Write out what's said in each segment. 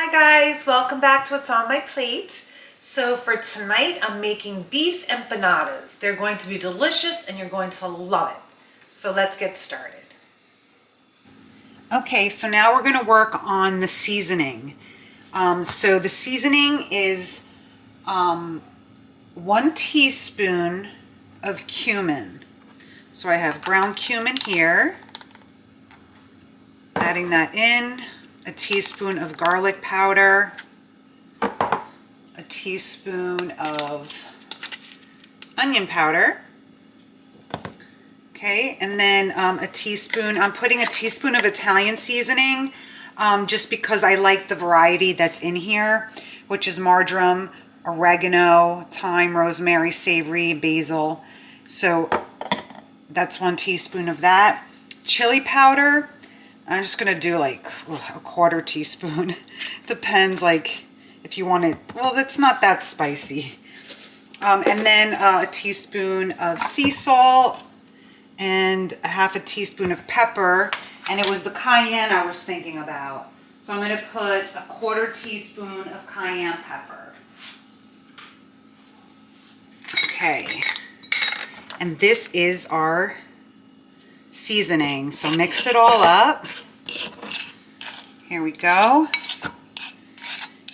Hi guys, welcome back to What's on My Plate. So for tonight, I'm making beef empanadas. They're going to be delicious and you're going to love it. So let's get started. Okay, so now we're going to work on the seasoning. So the seasoning is 1 teaspoon of cumin. So I have ground cumin here. Adding that in. A teaspoon of garlic powder, a teaspoon of onion powder, okay, and then a teaspoon, I'm putting a teaspoon of Italian seasoning just because I like the variety that's in here, which is marjoram, oregano, thyme, rosemary, savory, basil. So that's 1 teaspoon of that. Chili powder, I'm just going to do like a 1/4 teaspoon. Depends, like if you want it, well, it's not that spicy. And then a teaspoon of sea salt and a 1/2 teaspoon of pepper. And it was the cayenne I was thinking about. So I'm going to put a 1/4 teaspoon of cayenne pepper. Okay. And this is our seasoning. So mix it all up. Here we go.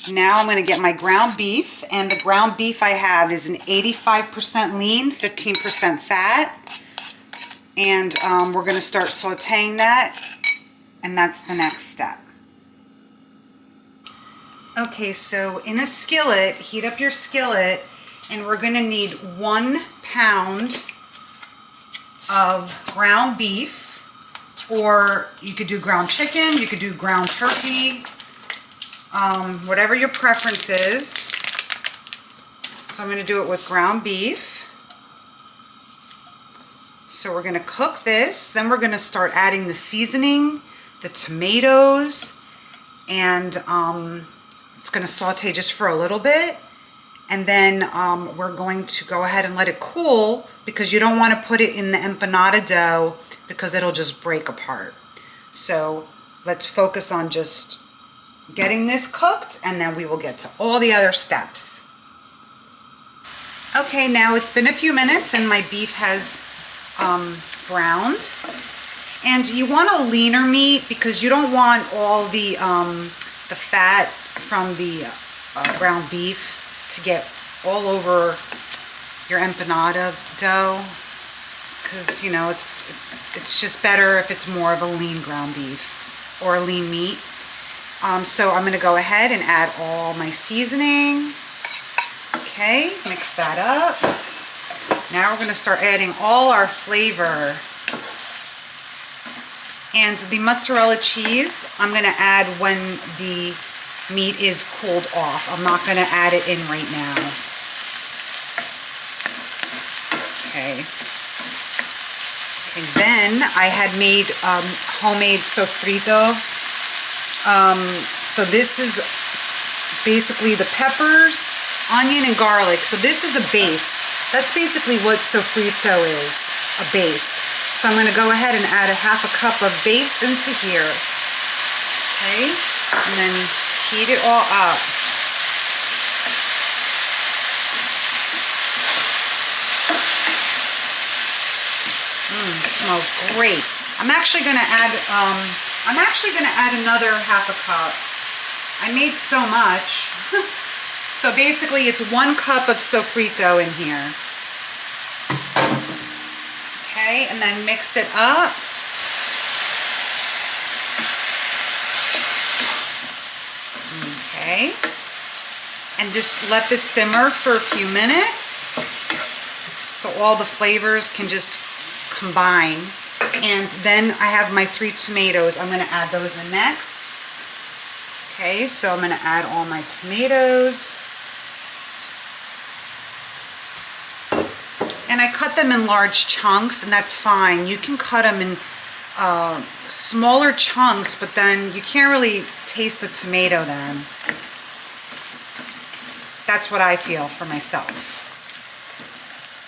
Now I'm going to get my ground beef, and the ground beef I have is an 85% lean, 15% fat, and we're going to start sauteing that, and that's the next step. Okay, so in a skillet, heat up your skillet, and we're going to need 1 pound of ground beef, or you could do ground chicken, you could do ground turkey, whatever your preference is. So I'm going to do it with ground beef. So we're going to cook this, then we're going to start adding the seasoning, the tomatoes, and it's going to saute just for a little bit. And then we're going to go ahead and let it cool, because you don't want to put it in the empanada dough because it'll just break apart. So let's focus on just getting this cooked, and then we will get to all the other steps. Okay, now it's been a few minutes and my beef has browned. And you want a leaner meat because you don't want all the fat from the ground beef to get all over your empanada dough, because you know it's just better if it's more of a lean ground beef or a lean meat. So I'm going to go ahead and add all my seasoning. Okay, mix that up. Now we're going to start adding all our flavor. And the mozzarella cheese I'm going to add when the meat is cooled off. I'm not going to add it in right now. Okay. And then I had made homemade sofrito. So this is basically the peppers, onion, and garlic. So this is a base. That's basically what sofrito is, a base. So I'm going to go ahead and add a 1/2 cup of base into here. Okay, and then heat it all up. It smells great. I'm actually going to add another 1/2 cup. I made so much. So basically it's 1 cup of sofrito in here. Okay, and then mix it up. Okay, and just let this simmer for a few minutes so all the flavors can just combine. And then I have my 3 tomatoes. I'm going to add those in next. Okay, so I'm going to add all my tomatoes. And I cut them in large chunks, and that's fine. You can cut them in smaller chunks, but then you can't really taste the tomato then. That's what I feel for myself.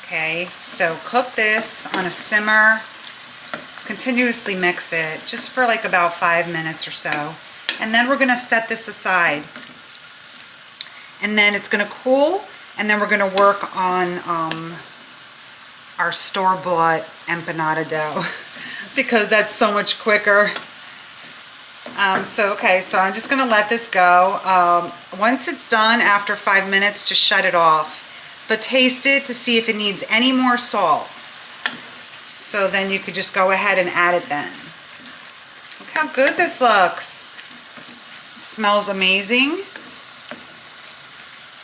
Okay, so cook this on a simmer. Continuously mix it just for like about 5 minutes or so. And then we're gonna set this aside. And then it's gonna cool, and then we're gonna work on our store-bought empanada dough because that's so much quicker. Okay, so I'm just gonna let this go. Once it's done, after 5 minutes, just shut it off. But taste it to see if it needs any more salt. So then you could just go ahead and add it then. Look how good this looks. Smells amazing.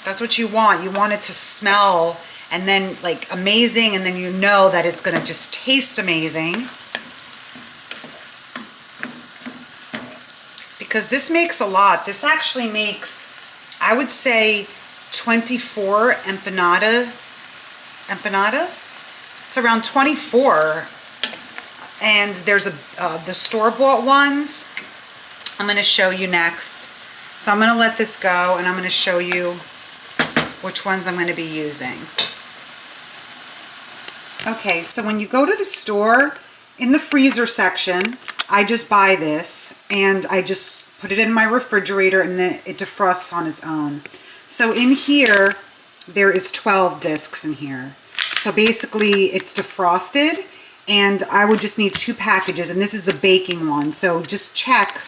That's what you want. You want it to smell and then like amazing, and then you know that it's gonna just taste amazing. Because this makes a lot. This actually makes, I would say, 24 empanadas. It's around 24. And there's the store-bought ones I'm going to show you next. So I'm going to let this go, and I'm going to show you which ones I'm going to be using. Okay, so when you go to the store, in the freezer section, I just buy this, and I just put it in my refrigerator, and then it defrosts on its own. So in here, there is 12 discs in here. So basically, it's defrosted, and I would just need 2 packages, and this is the baking one. So just check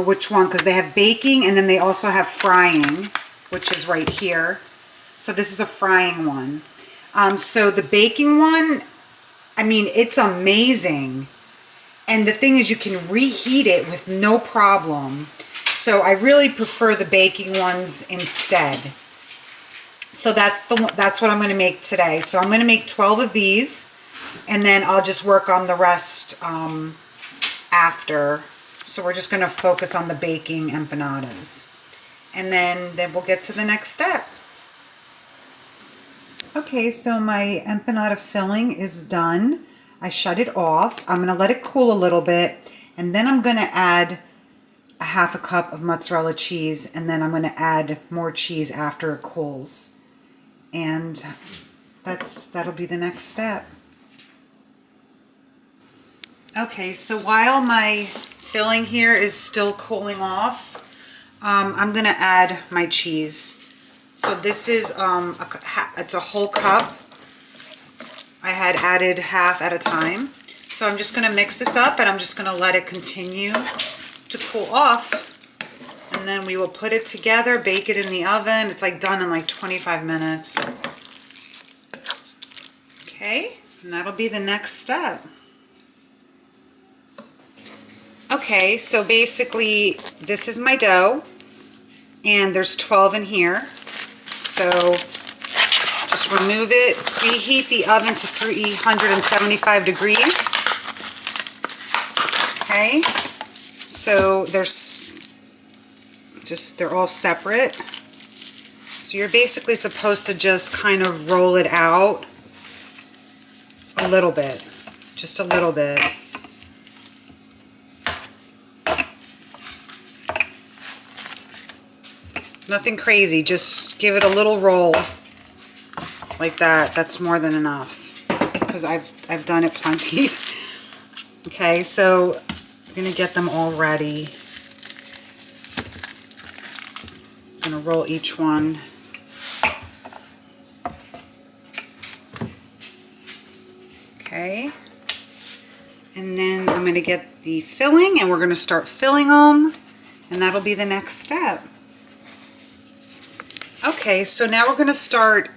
which one, because they have baking, and then they also have frying, which is right here. So this is a frying one. So the baking one, I mean, it's amazing. And the thing is, you can reheat it with no problem. So I really prefer the baking ones instead. So that's what I'm going to make today. So I'm going to make 12 of these, and then I'll just work on the rest after. So we're just going to focus on the baking empanadas. And then we'll get to the next step. Okay, so my empanada filling is done. I shut it off. I'm going to let it cool a little bit, and then I'm going to add a half a cup of mozzarella cheese, and then I'm going to add more cheese after it cools. And that'll be the next step. Okay, so while my filling here is still cooling off, I'm going to add my cheese. So this is it's a whole cup. I had added half at a time. So I'm just going to mix this up, and I'm just going to let it continue to cool off. And then we will put it together, bake it in the oven. It's like done in like 25 minutes. Okay, and that'll be the next step. Okay, so basically this is my dough, and there's 12 in here. So just remove it, preheat the oven to 375 degrees. Okay, so they're all separate. So you're basically supposed to just kind of roll it out a little bit, just a little bit. Nothing crazy, just give it a little roll like that. That's more than enough, because I've done it plenty. Okay, so I'm gonna get them all ready. I'm gonna roll each one. Okay, and then I'm gonna get the filling, and we're gonna start filling them, and that'll be the next step. Okay, so now we're going to start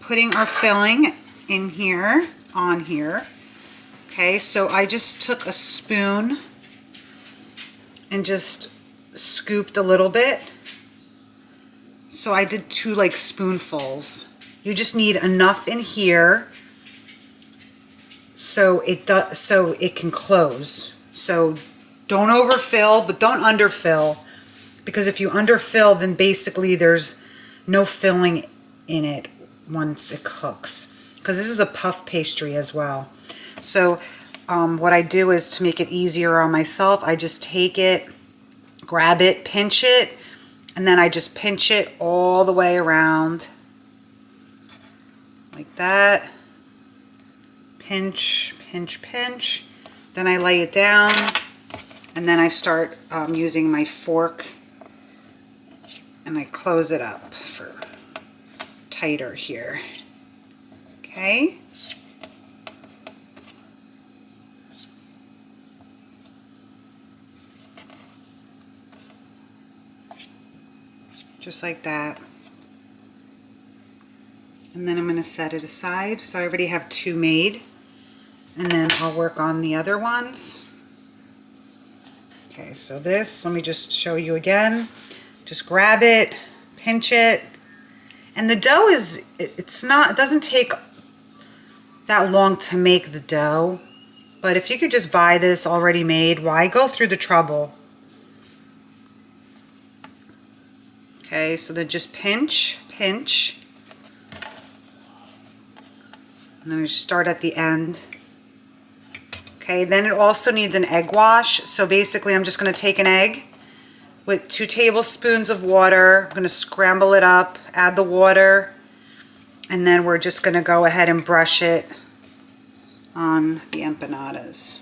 putting our filling in here, on here. Okay, so I just took a spoon and just scooped a little bit. So I did 2 like spoonfuls. You just need enough in here so it can close. So don't overfill, but don't underfill, because if you underfill, then basically there's no filling in it once it cooks, because this is a puff pastry as well. So what I do is, to make it easier on myself, I just take it, grab it, pinch it, and then I just pinch it all the way around like that. Pinch, pinch, pinch. Then I lay it down, And then I start using my fork and I close it up for tighter here. Okay. Just like that. And then I'm going to set it aside. So I already have 2 made. And then I'll work on the other ones. Okay, so this, let me just show you again. Just grab it, pinch it. And the dough is, it doesn't take that long to make the dough. But if you could just buy this already made, why go through the trouble? Okay, so then just pinch, pinch. And then we start at the end. Okay, then it also needs an egg wash. So basically I'm just going to take an egg with 2 tablespoons of water. I'm going to scramble it up, add the water, and then we're just going to go ahead and brush it on the empanadas.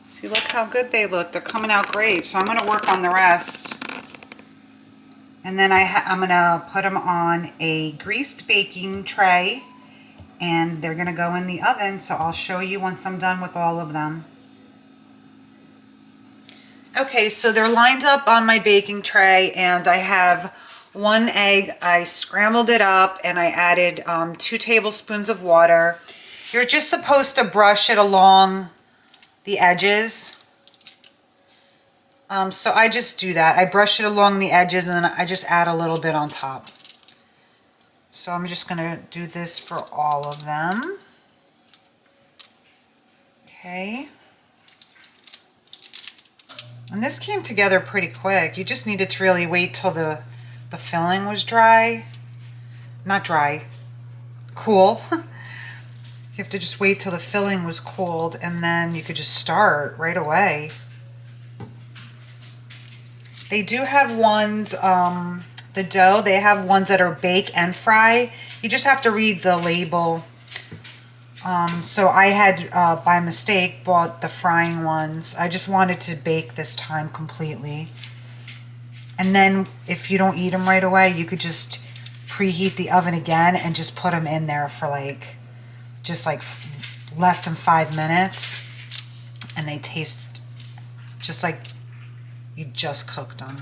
See, look how good they look. They're coming out great. So I'm going to work on the rest. And then I'm going to put them on a greased baking tray, and they're going to go in the oven. So I'll show you once I'm done with all of them. Okay, so they're lined up on my baking tray, and I have 1 egg. I scrambled it up and I added 2 tablespoons of water. You're just supposed to brush it along the edges. So I just do that. I brush it along the edges and then I just add a little bit on top. So I'm just going to do this for all of them. Okay. And this came together pretty quick. You just needed to really wait till the filling was dry. Not dry, cool. You have to just wait till the filling was cooled, and then you could just start right away. They do have ones, the dough, they have ones that are bake and fry. You just have to read the label. So I had, by mistake, bought the frying ones. I just wanted to bake this time completely. And then if you don't eat them right away, you could just preheat the oven again and just put them in there for just less than 5 minutes. And they taste just like you just cooked them.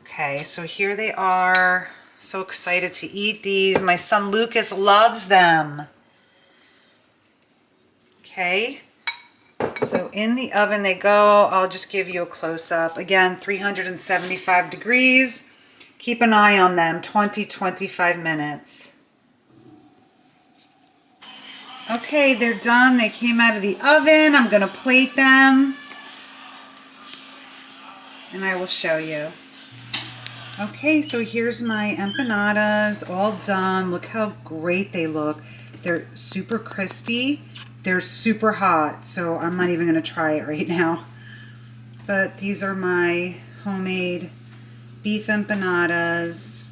Okay, so here they are. So excited to eat these. My son Lucas loves them. Okay, so in the oven they go. I'll just give you a close-up. Again, 375 degrees. Keep an eye on them, 20-25 minutes. Okay, they're done. They came out of the oven. I'm going to plate them, and I will show you. Okay, so here's my empanadas, all done. Look how great they look. They're super crispy. They're super hot, so I'm not even going to try it right now. But these are my homemade beef empanadas.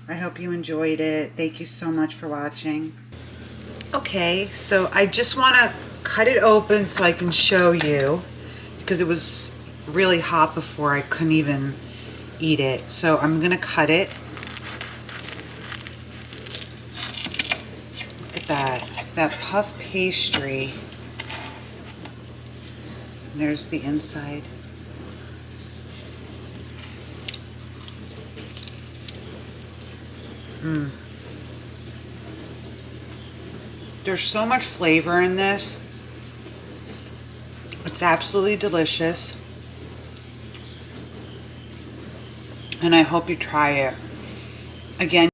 I hope you enjoyed it. Thank you so much for watching. Okay, so I just want to cut it open so I can show you, because it was really hot before. I couldn't even eat it. So I'm going to cut it. Look at that puff pastry. There's the inside. There's so much flavor in this. It's absolutely delicious. And I hope you try it. Again,